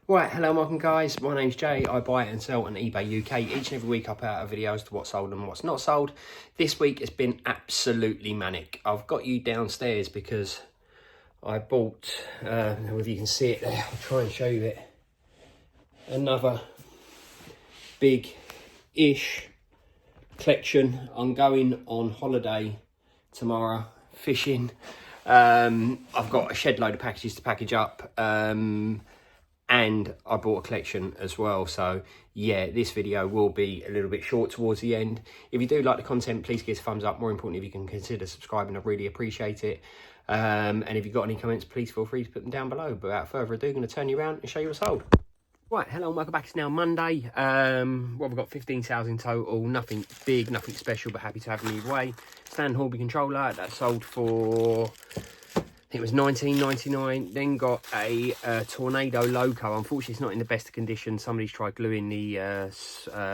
Right, hello and welcome guys, my name's Jay. I buy and sell on eBay UK. Each and every week I put out a video as to what's sold and what's not sold. This week it's been absolutely manic. I've got you downstairs because I bought, I don't know if you can see it there, I'll try and show you it, another big-ish collection. I'm going on holiday tomorrow, fishing. I've got a shed load of packages to package up. And I bought a collection as well, so yeah, this video will be a little bit short towards the end. If you do like the content, please give us a thumbs up. More importantly, if you can consider subscribing, I really appreciate it. And if you've got any comments, please feel free to put them down below. But without further ado, I'm going to turn you around and show you what's sold. Right, hello and welcome back. It's now Monday. Well, we've got 15 sales in total. Nothing big, nothing special, but happy to have them either way. Stand Horby controller, that sold for, it was $19.99. Then got a Tornado Loco. Unfortunately, it's not in the best of condition. Somebody's tried gluing the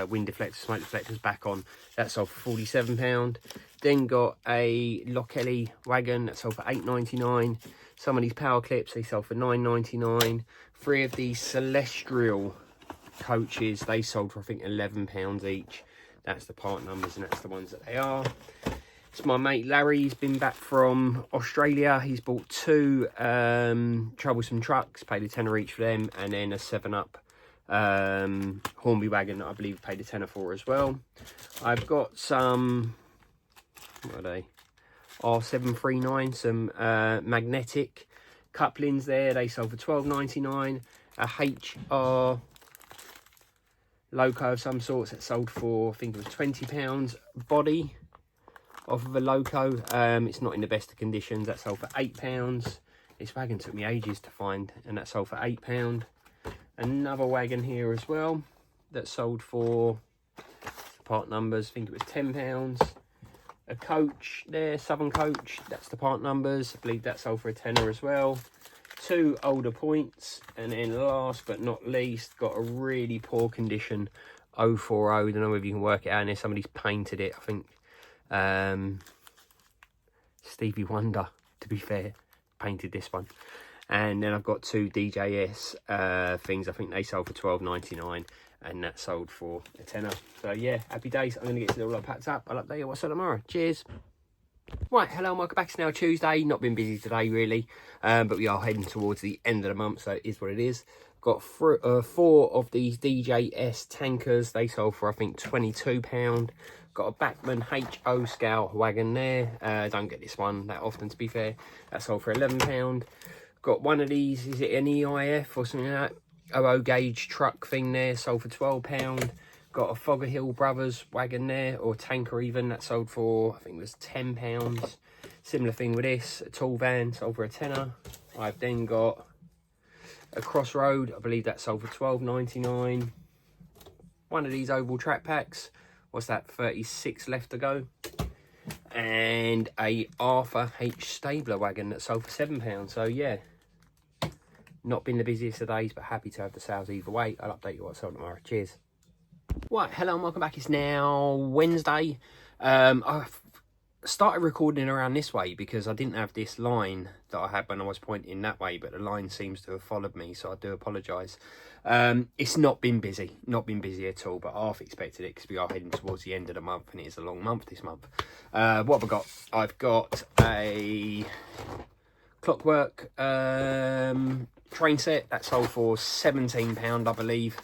wind deflectors, smoke deflectors back on. That sold for £47. Then got a Lockelly wagon. That sold for $8.99. Some of these power clips, they sold for $9.99. 3 of these Celestial coaches, they sold for, I think, £11 each. That's the part numbers, and that's the ones that they are. It's my mate Larry. He's been back from Australia. He's bought 2 troublesome trucks, paid a tenner each for them, and then a 7-Up Hornby wagon that I believe paid a tenner for as well. I've got some, what are they? R739, some magnetic couplings there. They sold for $12.99. A HR Loco of some sorts that sold for, I think it was £20. Body off of a Loco. It's not in the best of conditions. That sold for £8. This wagon took me ages to find, and that sold for £8. Another wagon here as well that sold for, part numbers, I think it was £10. A coach there, Southern Coach, that's the part numbers. I believe that sold for a tenner as well. 2 older points, and then last but not least, got a really poor condition 040. I don't know if you can work it out. And somebody's painted it, I think. Stevie Wonder, to be fair, painted this one. And then I've got 2 DJS things. I think they sold for $12.99, and that sold for a tenner. So yeah, happy days. I'm going to get it all packed up. I'll update you what's on tomorrow. Cheers. Right, hello and welcome back. It's now Tuesday. Not been busy today really, but we are heading towards the end of the month, so it is what it is. Got 4 of these DJS tankers. They sold for, I think, £22. Got a Bachmann HO Scout wagon there. Don't get this one that often, to be fair. That sold for £11. Got one of these, is it an EIF or something like that? 00 gauge truck thing there, sold for £12. Got a Fogger Hill Brothers wagon there, or tanker even, that sold for, I think it was £10. Similar thing with this, a tall van, sold for a tenner. I've then got a Crossroad, I believe that sold for £12.99. One of these oval track packs, what's that, 36 left to go. And a Arthur H Stabler wagon that sold for £7. So yeah, not been the busiest of days, but happy to have the sales either way. I'll update you what's sold tomorrow. Cheers. Right, hello and welcome back. It's now Wednesday. I've started recording around this way because I didn't have this line that I had when I was pointing that way, but the line seems to have followed me, so I do apologise. It's not been busy at all, but I half expected it because we are heading towards the end of the month, and it is a long month this month. What have I got? I've got a Clockwork train set that sold for £17, I believe.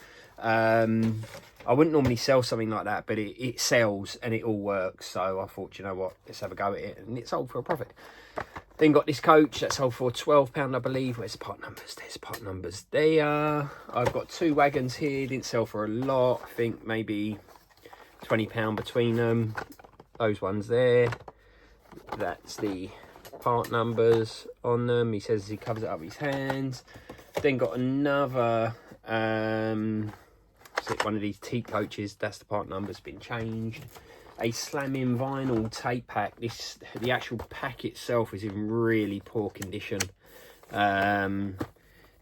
I wouldn't normally sell something like that, but it sells and it all works. So I thought, you know what, let's have a go at it. And it sold for a profit. Then got this coach that sold for £12, I believe. Where's the part numbers? There's the part numbers. They are. I've got 2 wagons here. Didn't sell for a lot. I think maybe £20 between them. Those ones there. That's the part numbers on them. He says he covers it up with his hands. Then got another one of these teak coaches. That's the part numbers been changed. A slamming vinyl tape pack. The actual pack itself is in really poor condition.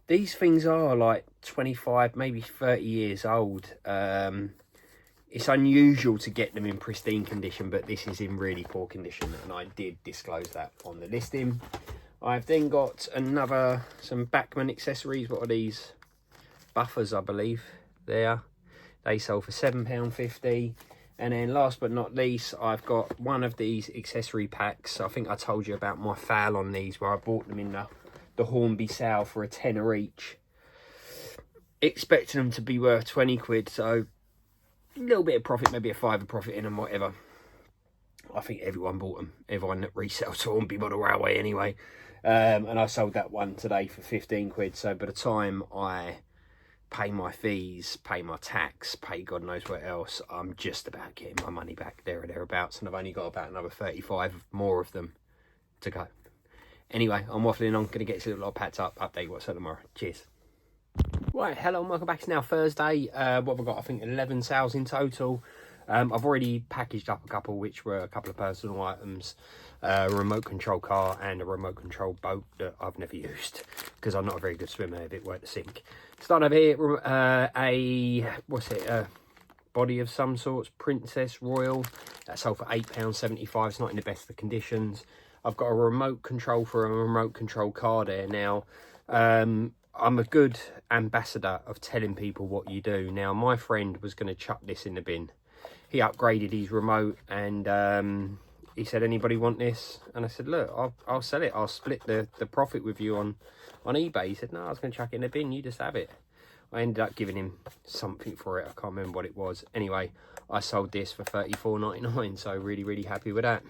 These things are like 25, maybe 30 years old. It's unusual to get them in pristine condition, but this is in really poor condition, and I did disclose that on the listing. I've then got some Bachmann accessories. What are these? buffers, I believe. There, they sold for £7.50. And then last but not least, I've got one of these accessory packs. I think I told you about my foul on these, where I bought them in the Hornby sale for a tenner each, expecting them to be worth 20 quid. So a little bit of profit, maybe a £5 profit in them, whatever. I think everyone bought them. Everyone that resells to Hornby Model Railway anyway. And I sold that one today for 15 quid. So by the time I pay my fees, pay my tax, pay God knows what else, I'm just about getting my money back there or thereabouts, and I've only got about another 35 more of them to go. Anyway, I'm waffling on, gonna get this little lot packed up, update what's up tomorrow. Cheers. Right, hello and welcome back. It's now Thursday. What have I got? I think 11 sales in total. I've already packaged up a couple, which were a couple of personal items, a remote control car and a remote control boat that I've never used because I'm not a very good swimmer if it weren't to sink. Starting over here, a body of some sorts, Princess Royal. That sold for £8.75. It's not in the best of conditions. I've got a remote control for a remote control car there. Now, I'm a good ambassador of telling people what you do. Now, my friend was going to chuck this in the bin. He upgraded his remote and he said, anybody want this? And I said, look, I'll sell it. I'll split the profit with you on eBay. He said, no, I was going to chuck it in the bin. You just have it. I ended up giving him something for it. I can't remember what it was. Anyway, I sold this for $34.99. So really, really happy with that.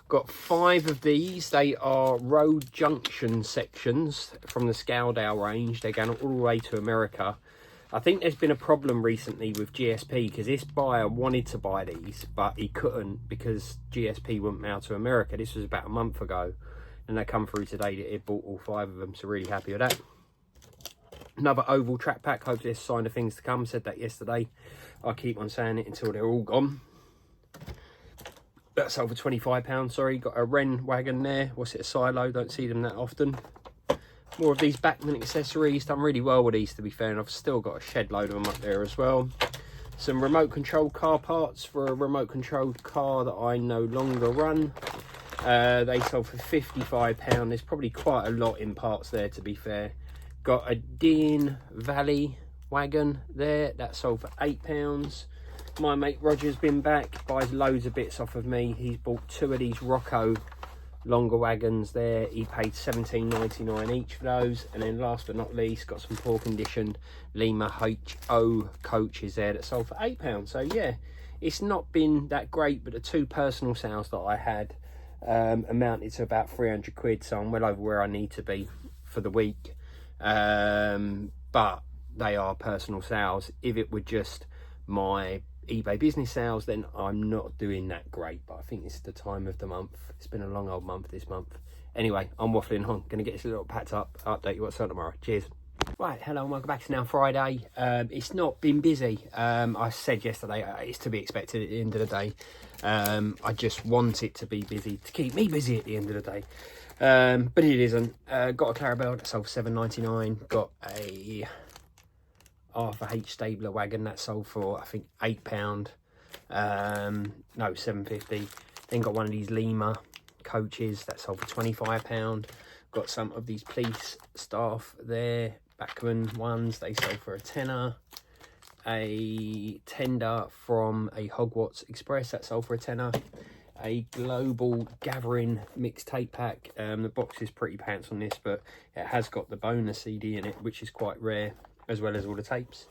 Got 5 of these. They are road junction sections from the Scaldale range. They're going all the way to America. I think there's been a problem recently with GSP because this buyer wanted to buy these, but he couldn't because GSP wouldn't mail to America. This was about a month ago, and they come through today that it bought all 5 of them, so really happy with that. Another oval track pack. Hopefully there's a sign of things to come. Said that yesterday. I'll keep on saying it until they're all gone. That sold for £25. Sorry, got a Wren wagon there. What's it, a silo? Don't see them that often. More of these Bachmann accessories. Done really well with these, to be fair, and I've still got a shed load of them up there as well. Some remote control car parts for a remote controlled car that I no longer run. They sold for £55. There's probably quite a lot in parts there, to be fair. Got a Dean Valley wagon there. That sold for £8. My mate Roger's been back, buys loads of bits off of me. He's bought 2 of these Rocco longer wagons there. He paid £17.99 each for those. And then last but not least, got some poor condition Lima HO coaches there that sold for £8. So yeah, it's not been that great, but the 2 personal sales that I had amounted to about 300 quid. So I'm well over where I need to be for the week. But they are personal sales. If it were just my eBay business sales, then I'm not doing that great, but I think it's the time of the month. It's been a long old month this month. Anyway, I'm waffling on, gonna get this little packed up, update you what's on tomorrow. Cheers. Right, hello and welcome back. It's now Friday. It's not been busy. I said yesterday it's to be expected at the end of the day. I just want it to be busy to keep me busy at the end of the day, but it isn't. Got a Clarabelle that sold for £7.99. Got a Arthur H Stabler wagon that sold for I think £8. No, £7.50. Then got one of these Lima coaches that sold for £25. Got some of these police staff there, Bachmann ones. They sold for a tenner. A tender from a Hogwarts Express that sold for a tenner. A global gathering mixtape pack. The box is pretty pants on this, but it has got the bonus CD in it, which is quite rare, as well as all the tapes.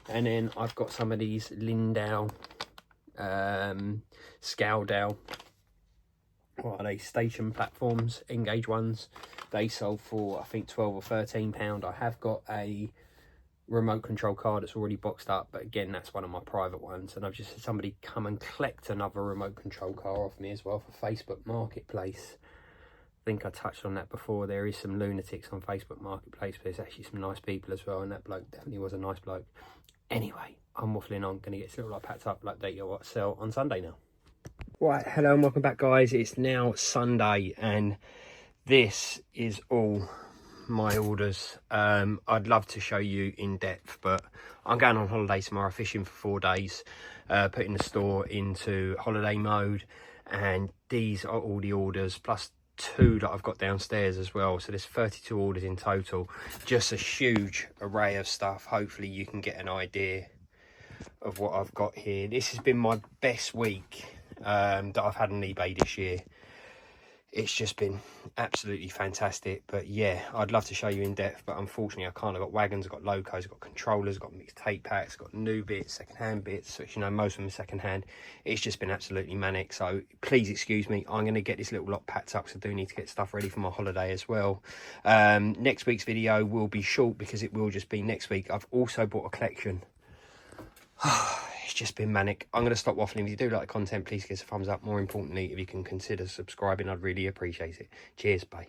And then I've got some of these Lindau, Scaldale, what are they, station platforms, Engage ones. They sold for I think £12 or £13. I have got a remote control car that's already boxed up, but again, that's one of my private ones. And I've just had somebody come and collect another remote control car off me as well for Facebook Marketplace. I think I touched on that before. There is some lunatics on Facebook Marketplace, but there's actually some nice people as well, and that bloke definitely was a nice bloke. Anyway, I'm waffling on, going to get this little lot packed up, update you what sell on Sunday now. Right, hello and welcome back, guys. It's now Sunday, and this is all my orders. I'd love to show you in depth, but I'm going on holiday tomorrow, fishing for 4 days, putting the store into holiday mode, and these are all the orders, plus 2 that I've got downstairs as well. So there's 32 orders in total. Just a huge array of stuff. Hopefully you can get an idea of what I've got here. This has been my best week that I've had on eBay this year. It's just been absolutely fantastic. But yeah, I'd love to show you in depth, but unfortunately I can't. I've got wagons, I've got locos, I've got controllers, I've got mixed tape packs, I've got new bits, second-hand bits, which, you know, most of them are second-hand. It's just been absolutely manic, so please excuse me. I'm going to get this little lot packed up, because I do need to get stuff ready for my holiday as well. Next week's video will be short, because it will just be next week. I've also bought a collection. It's just been manic. I'm going to stop waffling. If you do like the content, please give us a thumbs up. More importantly, if you can consider subscribing, I'd really appreciate it. Cheers, bye.